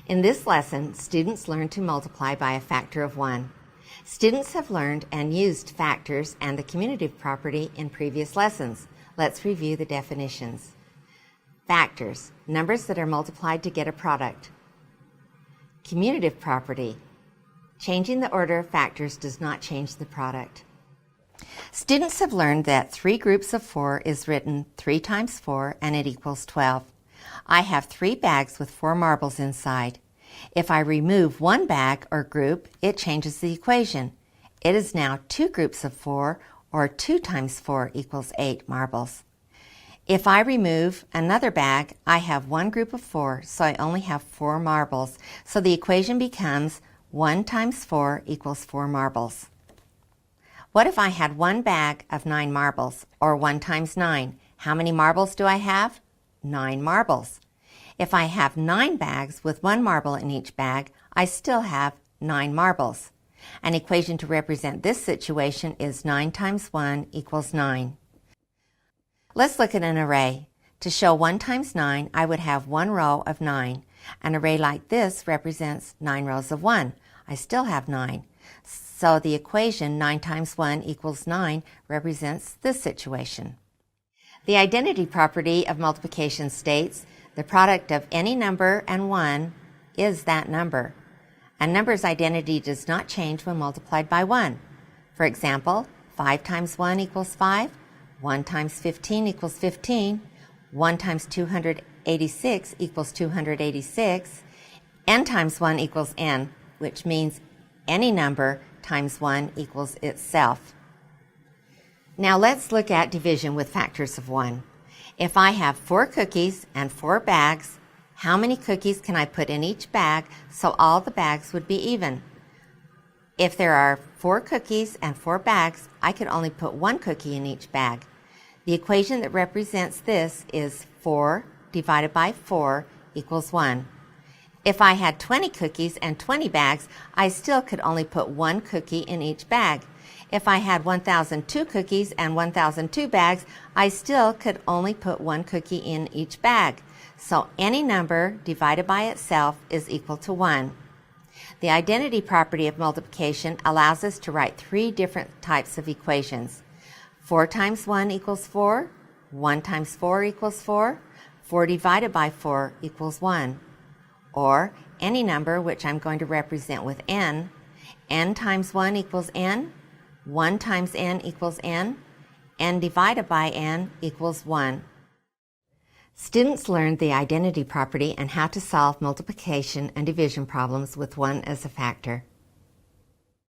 In this lesson, students learned to multiply by a factor of 1. Students have learned and used factors and the commutative property in previous lessons. Let's review the definitions. Factors, numbers that are multiplied to get a product. Commutative property, changing the order of factors does not change the product. Students have learned that 3 groups of 4 is written 3 times 4 and it equals 12. I have 3 bags with 4 marbles inside. If I remove one bag or group, it changes the equation. It is now 2 groups of 4, or 2 times 4 equals 8 marbles. If I remove another bag, I have 1 group of 4, so I only have 4 marbles. So the equation becomes 1 times 4 equals 4 marbles. What if I had 1 bag of 9 marbles, or 1 times 9? How many marbles do I have? 9 marbles. If I have 9 bags with 1 marble in each bag, I still have 9 marbles. An equation to represent this situation is 9 times 1 equals 9. Let's look at an array. To show 1 times 9, I would have 1 row of 9. An array like this represents 9 rows of 1. I still have 9. So the equation 9 times 1 equals 9 represents this situation. The identity property of multiplication states the product of any number and 1 is that number. A number's identity does not change when multiplied by 1. For example, 5 times 1 equals 5, 1 times 15 equals 15, 1 times 286 equals 286, n times 1 equals n, which means any number times 1 equals itself. Now let's look at division with factors of 1. If I have 4 cookies and 4 bags, how many cookies can I put in each bag so all the bags would be even? If there are 4 cookies and 4 bags, I could only put 1 cookie in each bag. The equation that represents this is 4 divided by 4 equals 1. If I had 20 cookies and 20 bags, I still could only put 1 cookie in each bag. If I had 1,002 cookies and 1,002 bags, I still could only put 1 cookie in each bag. So any number divided by itself is equal to 1. The identity property of multiplication allows us to write 3 different types of equations. 4 times 1 equals 4, 1 times 4 equals 4, 4 divided by 4 equals 1. Or any number which I'm going to represent with n times 1 equals n, 1 times n equals n divided by n equals 1. Students learned the identity property and how to solve multiplication and division problems with 1 as a factor.